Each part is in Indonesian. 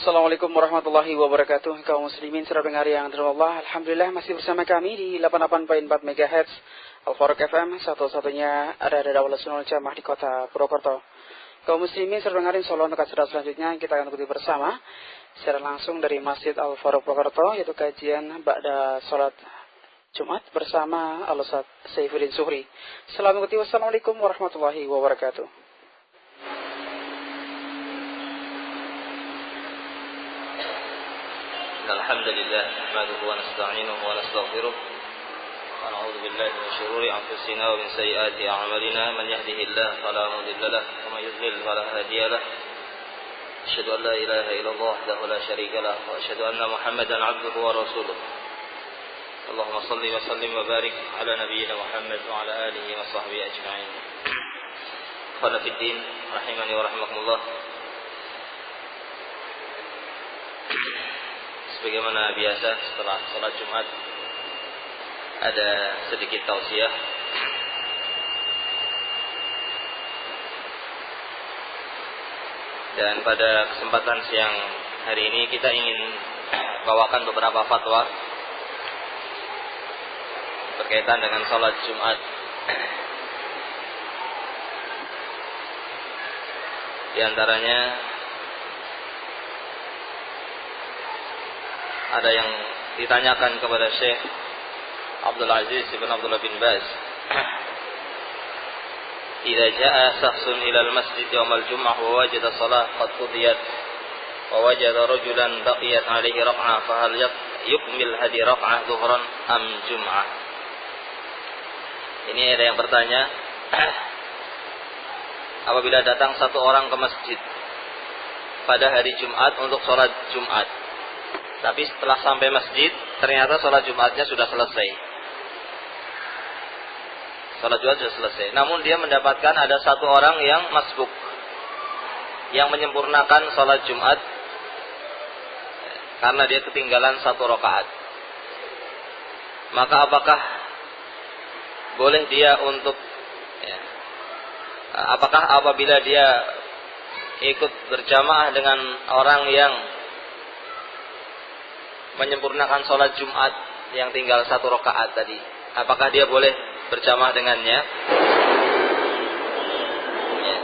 Assalamualaikum warahmatullahi wabarakatuh. Kaum muslimin serta pendengar yang dirahmati Allah, alhamdulillah masih bersama kami di 88.4 MHz Al-Faruq FM, satu-satunya ada Daulah Sunnah Jamaah di kota Purwokerto. Kaum muslimin serta pendengar, insyaallah untuk acara selanjutnya kita akan ikuti bersama secara langsung dari Masjid Al-Faruq Purwokerto, yaitu kajian ba'da salat Jumat bersama Al-Ustaz Saifuddin Zuhri. Selamat mengikuti. Wassalamualaikum warahmatullahi wabarakatuh. الحمد لله نحمده ونستعينه ونستغفره ونعوذ بالله من شرور أنفسنا ومن سيئات أعمالنا من يهده الله فلا مضل له ومن يضلل فلا هادي له أشهد أن لا إله إلا الله وحده لا شريك له وأشهد أن محمدا عبده ورسوله اللهم صل وسلم وبارك على نبينا محمد وعلى آله وصحبه أجمعين. أخوانا في الدين رحمني ورحمكم الله. Sebagaimana biasa setelah sholat Jumat ada sedikit tausiah. Dan pada kesempatan siang hari ini kita ingin bawakan beberapa fatwa berkaitan dengan sholat Jumat. Di antaranya ada yang ditanyakan kepada Syekh Abdul Aziz bin Abdullah bin Baz. Idza jaa shakhsun ila al-masjid yawm al-jum'ah wa wajada shalah qad qudiyat wa wajada rajulan baqiyat alayhi rak'ah fa hal yukmil hadhihi rak'ah dhuhran am jum'ah? Ini ada yang bertanya, apabila datang satu orang ke masjid pada hari Jumat untuk sholat Jumat, tapi setelah sampai masjid ternyata sholat Jumatnya sudah selesai. Sholat Jumat sudah selesai. Namun dia mendapatkan ada satu orang yang masbuk, yang menyempurnakan sholat Jumat karena dia ketinggalan satu rakaat. Maka apakah boleh dia untuk apakah apabila dia ikut berjamaah dengan orang yang menyempurnakan sholat Jumat yang tinggal satu rakaat tadi, apakah dia boleh berjamaah dengannya? Ya.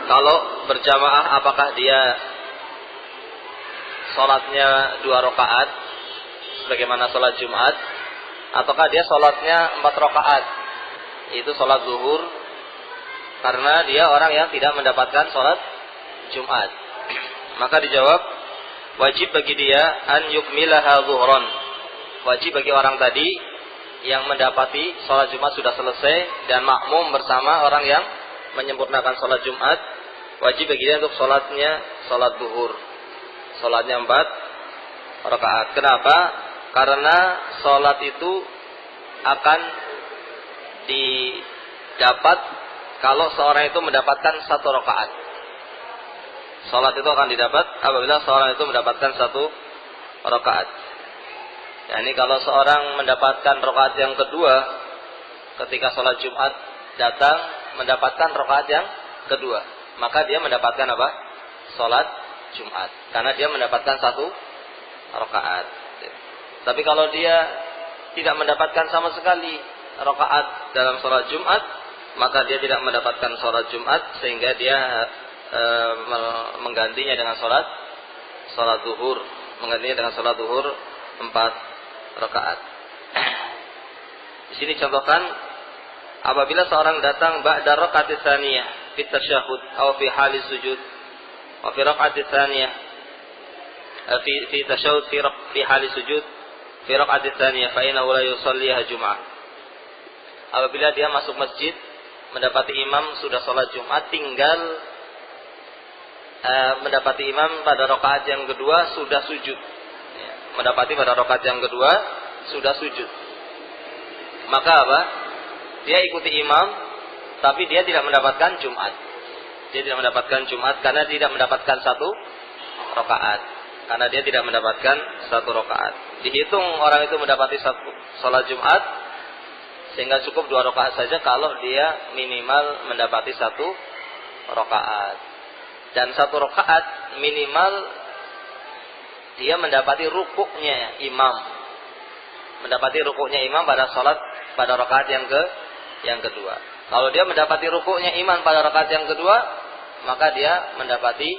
Kalau berjamaah, apakah dia sholatnya 2 rakaat sebagaimana sholat Jumat, ataukah dia sholatnya 4 rakaat, itu sholat zuhur, karena dia orang yang tidak mendapatkan sholat Jumat? Maka dijawab, wajib bagi dia an yukmilaha zuhran. Wajib bagi orang tadi yang mendapati sholat Jumat sudah selesai dan makmum bersama orang yang menyempurnakan sholat Jumat, wajib bagi dia untuk sholatnya sholat zuhur, sholatnya 4 rakaat. Kenapa? Karena sholat itu akan didapat kalau seorang itu mendapatkan 1 rakaat. Salat itu akan didapat apabila seorang itu mendapatkan 1 rakaat. Yani kalau seorang mendapatkan rakaat yang kedua ketika salat Jumat datang mendapatkan rakaat yang kedua, maka dia mendapatkan apa? Salat Jumat, karena dia mendapatkan 1 rakaat. Tapi kalau dia tidak mendapatkan sama sekali rakaat dalam salat Jumat, maka dia tidak mendapatkan salat Jumat, sehingga dia menggantinya dengan salat zuhur, menggantinya dengan salat zuhur 4 rakaat. Di sini contohkan, apabila seorang datang ba'da rakaat tsaniyah fi tasyahhud atau fi hali sujud, wa fi rakaat tsaniyah fi tasyahhud fi hali sujud fi rakaat tsaniyah fa innahu la yusalliha jum'ah. Apabila dia masuk masjid mendapati imam sudah salat Jumat, tinggal mendapati imam pada rakaat yang kedua sudah sujud, mendapati pada rakaat yang kedua sudah sujud, maka apa? Dia ikuti imam, tapi dia tidak mendapatkan Jumat. Dia tidak mendapatkan Jumat karena tidak mendapatkan 1 rakaat. Karena dia tidak mendapatkan 1 rakaat. Dihitung orang itu mendapati sholat Jumat, sehingga cukup 2 rakaat saja kalau dia minimal mendapati 1 rakaat. Dan 1 rakaat minimal dia mendapati rukuknya imam. Mendapati rukuknya imam pada salat pada rakaat yang kedua. Kalau dia mendapati rukuknya imam pada rakaat yang kedua, maka dia mendapati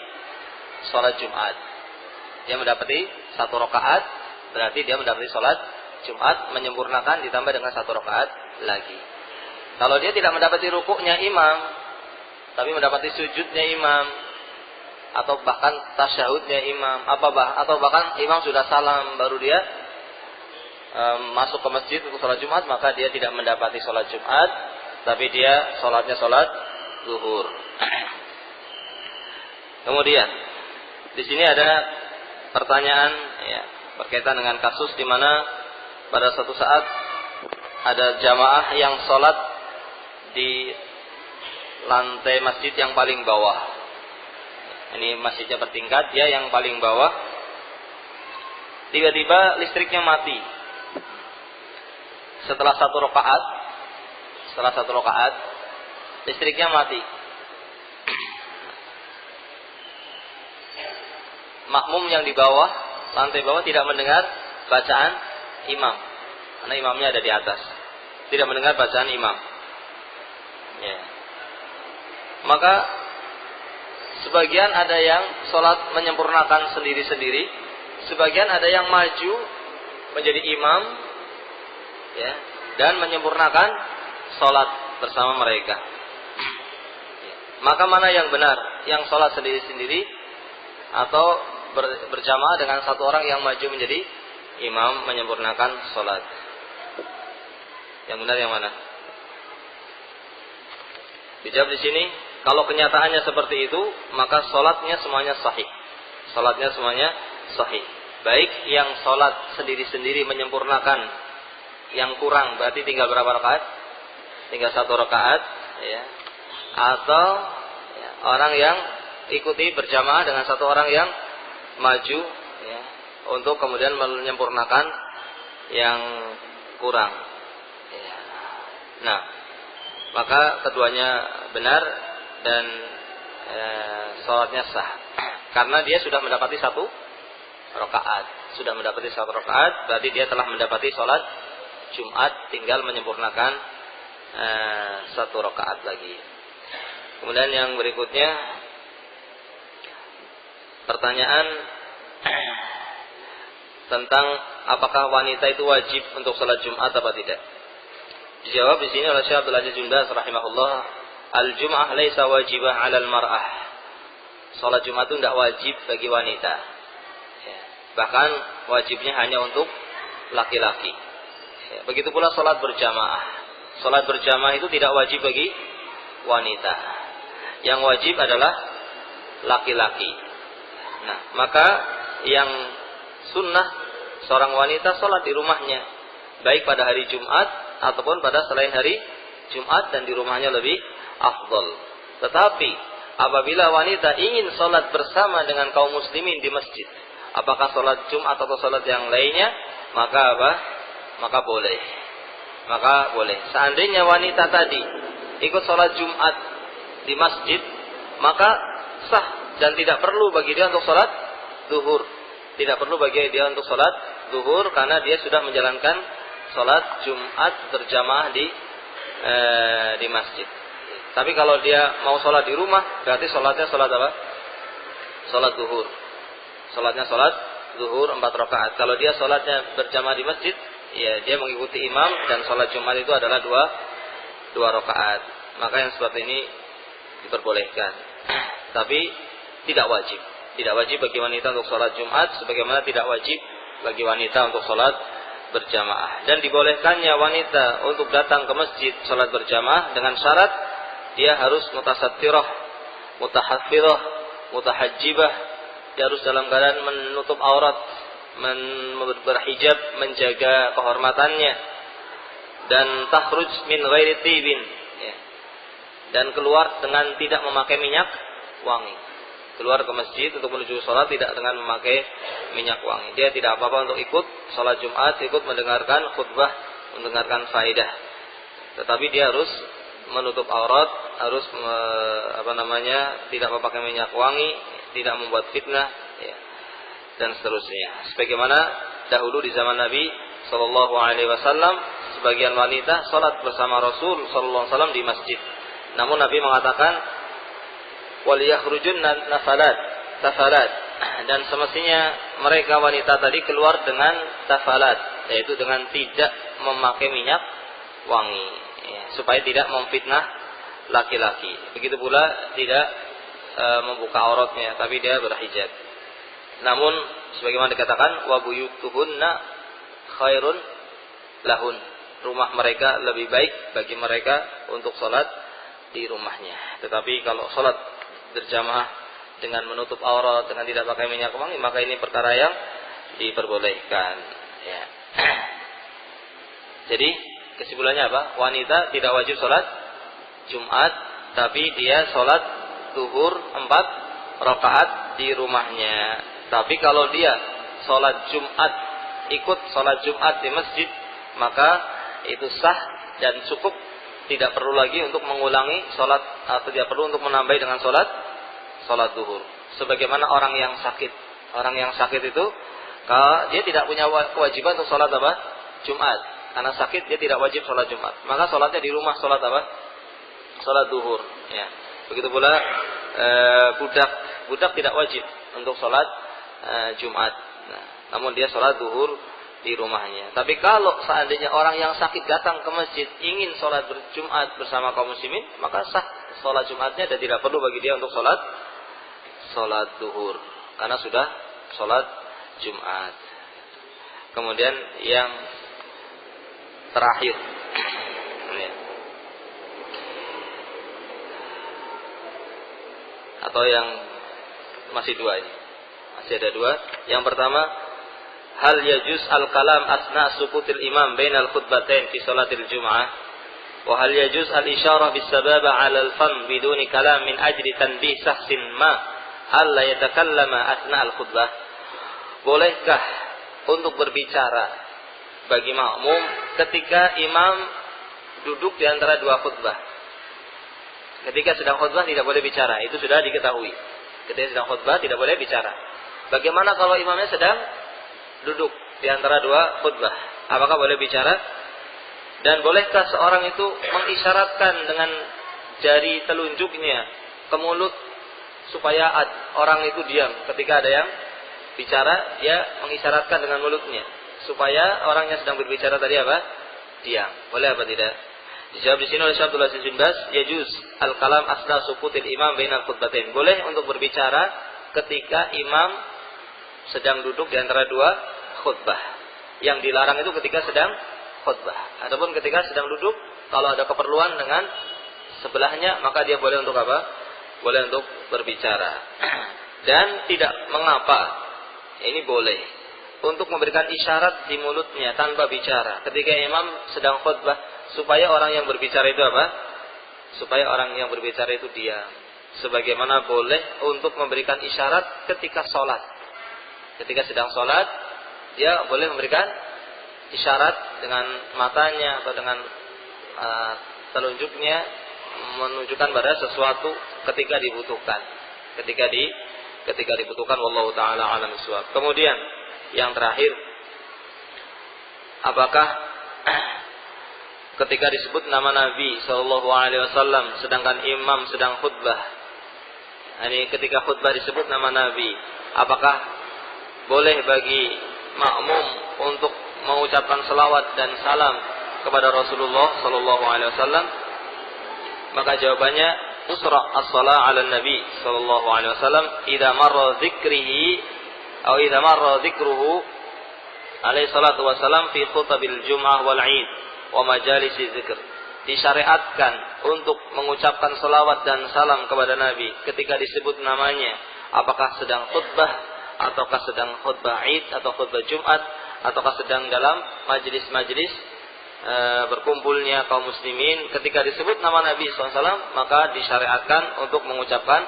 salat Jumat. Dia mendapati 1 rakaat, berarti dia mendapati salat Jumat, menyempurnakan ditambah dengan 1 rakaat lagi. Kalau dia tidak mendapati rukuknya imam, tapi mendapati sujudnya imam, atau bahkan tasyahudnya imam, atau bahkan imam sudah salam baru dia masuk ke masjid untuk sholat Jumat, maka dia tidak mendapati sholat Jumat, tapi dia sholatnya sholat zuhur. Kemudian di sini ada pertanyaan ya, berkaitan dengan kasus di mana pada suatu saat ada jamaah yang sholat di lantai masjid yang paling bawah. Ini masjidnya bertingkat, dia yang paling bawah. Tiba-tiba listriknya mati. Setelah satu rakaat, listriknya mati. Makmum yang di bawah, lantai bawah tidak mendengar bacaan imam, karena imamnya ada di atas. Tidak mendengar bacaan imam. Ya. Maka sebagian ada yang sholat menyempurnakan sendiri-sendiri, sebagian ada yang maju menjadi imam, ya, dan menyempurnakan sholat bersama mereka. Maka mana yang benar? Yang sholat sendiri-sendiri atau berjamaah dengan satu orang yang maju menjadi imam menyempurnakan sholat? Yang benar yang mana? Dijawab di sini, kalau kenyataannya seperti itu, maka sholatnya semuanya sahih. Sholatnya semuanya sahih. Baik yang sholat sendiri-sendiri menyempurnakan yang kurang, berarti tinggal berapa rakaat? Tinggal 1 rakaat, ya. Atau ya, orang yang ikuti berjamaah dengan satu orang yang maju, ya, untuk kemudian menyempurnakan yang kurang. Ya. Nah, maka keduanya benar dan sholatnya sah, karena dia sudah mendapati 1 rakaat. Sudah mendapati 1 rakaat, berarti dia telah mendapati sholat Jumat, tinggal menyempurnakan 1 rakaat lagi. Kemudian yang berikutnya, pertanyaan tentang apakah wanita itu wajib untuk sholat Jumat atau tidak. Dijawab di sini oleh Syekh Abdul Aziz Bin Baz rahimahullah, al-jum'ah laisa wajibah 'alal mar'ah. Salat Jumat itu tidak wajib bagi wanita. Ya. Bahkan wajibnya hanya untuk laki-laki. Ya. Begitu pula salat berjamaah. Salat berjamaah itu tidak wajib bagi wanita. Yang wajib adalah laki-laki. Nah, maka yang sunnah seorang wanita salat di rumahnya, baik pada hari Jumat ataupun pada selain hari Jumat, dan di rumahnya lebih afdal. Tetapi apabila wanita ingin sholat bersama dengan kaum muslimin di masjid, apakah sholat Jumat atau sholat yang lainnya, maka apa? Maka boleh. Maka boleh. Seandainya wanita tadi ikut sholat Jumat di masjid, maka sah dan tidak perlu bagi dia untuk sholat zuhur. Tidak perlu bagi dia untuk sholat zuhur, karena dia sudah menjalankan sholat Jumat berjamaah di masjid. Tapi kalau dia mau sholat di rumah, berarti sholatnya sholat apa? Sholat zuhur. Sholatnya sholat zuhur 4 rakaat. Kalau dia sholatnya berjamaah di masjid, ya dia mengikuti imam, dan sholat Jumat itu adalah 2 rakaat. Maka yang seperti ini diperbolehkan. Tapi tidak wajib. Tidak wajib bagi wanita untuk sholat Jumat, sebagaimana tidak wajib bagi wanita untuk sholat berjamaah. Dan dibolehkannya wanita untuk datang ke masjid sholat berjamaah dengan syarat dia harus mutasattirah, mutahaffidzah, mutahajjibah. Dia harus dalam keadaan menutup aurat, berhijab, menjaga kehormatannya, dan takhruj min ghairi tibin, ya. Dan keluar dengan tidak memakai minyak wangi. Keluar ke masjid untuk menuju sholat tidak dengan memakai minyak wangi. Dia tidak apa-apa untuk ikut sholat Jumat, ikut mendengarkan khutbah, mendengarkan faedah. Tetapi dia harus menutup aurat, harus tidak memakai minyak wangi, tidak membuat fitnah, ya, dan seterusnya. Sebagaimana dahulu di zaman Nabi Shallallahu Alaihi Wasallam, sebagian wanita sholat bersama Rasul Shallallahu Alaihi Wasallam di masjid. Namun Nabi mengatakan, waliyakhrujun tafalat, dan semestinya mereka wanita tadi keluar dengan tafalat, yaitu dengan tidak memakai minyak wangi, ya, supaya tidak memfitnah laki-laki. Begitu pula tidak membuka auratnya, tapi dia berhijab. Namun sebagaimana dikatakan, wa buyutuhunna khairun lahun, rumah mereka lebih baik bagi mereka untuk sholat di rumahnya. Tetapi kalau sholat berjamaah dengan menutup aurat, dengan tidak pakai minyak wangi, maka ini perkara yang diperbolehkan, ya. Jadi kesimpulannya apa? Wanita tidak wajib sholat Jumat, tapi dia sholat zuhur 4 rakaat di rumahnya. Tapi kalau dia sholat Jumat, ikut sholat Jumat di masjid, maka itu sah dan cukup, tidak perlu lagi untuk mengulangi sholat, atau tidak perlu untuk menambah dengan sholat zuhur. Sebagaimana orang yang sakit. Orang yang sakit itu, dia tidak punya kewajiban untuk sholat apa? Jumat. Karena sakit dia tidak wajib sholat Jumat. Maka sholatnya di rumah, sholat apa? Sholat zuhur. Ya. Begitu pula budak tidak wajib untuk sholat Jumat. Nah, namun dia sholat zuhur di rumahnya. Tapi kalau seandainya orang yang sakit datang ke masjid ingin sholat Jumat bersama kaum muslimin, maka sah sholat Jumatnya dan tidak perlu bagi dia untuk sholat zuhur, karena sudah sholat Jumat. Kemudian yang terakhir, atau yang masih dua ini, masih ada dua. Yang pertama, hal yajuz al-kalam asna sukutil imam bainal khutbatain fi salatil jum'ah, wa hal yajuz al-isyarah bis sababa 'ala al-fam biduni kalam min ajli tanbih sahsin ma hal la yatakallama asna al-khutbah. Bolehkah untuk berbicara bagi makmum ketika imam duduk di antara dua khutbah? Ketika sedang khutbah tidak boleh bicara, itu sudah diketahui. Ketika sedang khutbah tidak boleh bicara. Bagaimana kalau imamnya sedang duduk di antara dua khutbah? Apakah boleh bicara? Dan bolehkah seorang itu mengisyaratkan dengan jari telunjuknya ke mulut supaya orang itu diam? Ketika ada yang bicara, dia mengisyaratkan dengan mulutnya supaya orang yang sedang berbicara tadi apa? Diam. Boleh apa tidak? Dijawab di sini oleh Syekh Abdul Aziz bin Baz, yajuz al-kalam asna sukutil imam bainal khutbatain. Boleh untuk berbicara ketika imam sedang duduk di antara dua khutbah. Yang dilarang itu ketika sedang khutbah. Ataupun ketika sedang duduk, kalau ada keperluan dengan sebelahnya, maka dia boleh untuk apa? Boleh untuk berbicara. Dan tidak mengapa, ini boleh, untuk memberikan isyarat di mulutnya tanpa bicara ketika imam sedang khutbah, supaya orang yang berbicara itu apa? Supaya orang yang berbicara itu diam. Sebagaimana boleh untuk memberikan isyarat ketika sholat. Ketika sedang sholat, dia boleh memberikan isyarat dengan matanya atau dengan telunjuknya, menunjukkan pada sesuatu ketika dibutuhkan. Ketika dibutuhkan, wallahu taala alam bissawab. Kemudian yang terakhir, apakah ketika disebut nama Nabi sallallahu alaihi wasallam sedangkan imam sedang khutbah, ini ketika khutbah disebut nama Nabi, apakah boleh bagi makmum untuk mengucapkan selawat dan salam kepada Rasulullah sallallahu alaihi wasallam? Maka jawabannya, usra as-salah 'ala Nabi sallallahu alaihi wasallam idza marra dzikrihi atau idza marra dzikruhu alaihi salatu wasallam fi khutbatil jum'ah wal 'id wa majalisi dzikr. Disyariatkan untuk mengucapkan selawat dan salam kepada Nabi ketika disebut namanya, apakah sedang khutbah ataukah sedang khutbah Id atau khutbah Jumat ataukah sedang dalam majelis-majelis berkumpulnya kaum muslimin. Ketika disebut nama Nabi SAW, maka disyariatkan untuk mengucapkan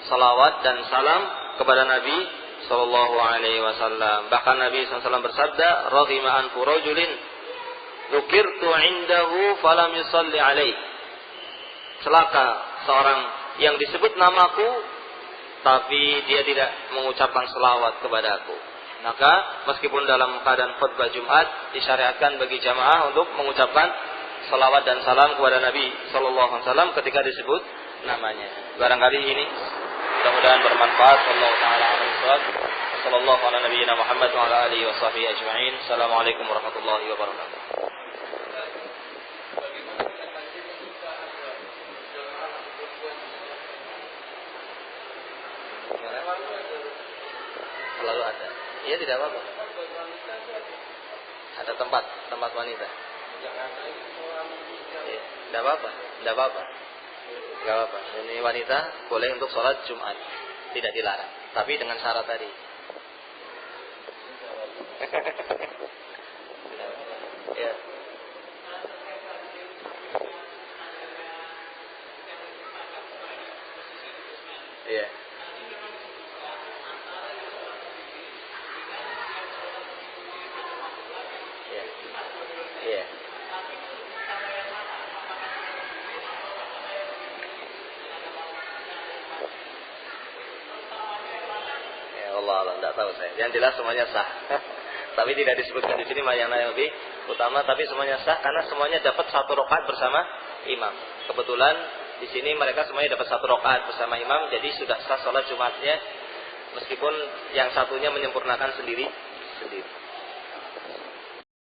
salawat dan salam kepada Nabi SAW. Bahkan Nabi SAW bersabda, "Raghima anfu rajulin dzukirtu 'indahu falam yusalli 'alaihi." celaka seorang yang disebut namaku tapi dia tidak mengucapkan selawat kepadaku. Maka meskipun dalam keadaan khutbah Jumat disyariatkan bagi jamaah untuk mengucapkan salawat dan salam kepada Nabi sallallahu alaihi wasallam ketika disebut namanya. Barangkali ini mudah-mudahan bermanfaat. Wallahu taala a'lam bishawab. Sallallahu ala nabiyyina Muhammad wa ala alihi washabbihi ajma'in. Assalamualaikum warahmatullahi wabarakatuh. Selalu ada. Iya, tidak apa-apa. Ada tempat wanita. Iya, tidak apa-apa. Tidak apa-apa. Ini wanita boleh untuk sholat Jumat, tidak dilarang. Tapi dengan syarat tadi. Ya. Iya. Iya. Allah, tidak tahu saya. Yang jelas semuanya sah. Tapi tidak disebutkan di sini yang lebih utama. Tapi semuanya sah karena semuanya dapat satu rakaat bersama imam. Kebetulan di sini mereka semuanya dapat satu rakaat bersama imam. Jadi sudah sah sholat Jumatnya. Meskipun yang satunya menyempurnakan sendiri.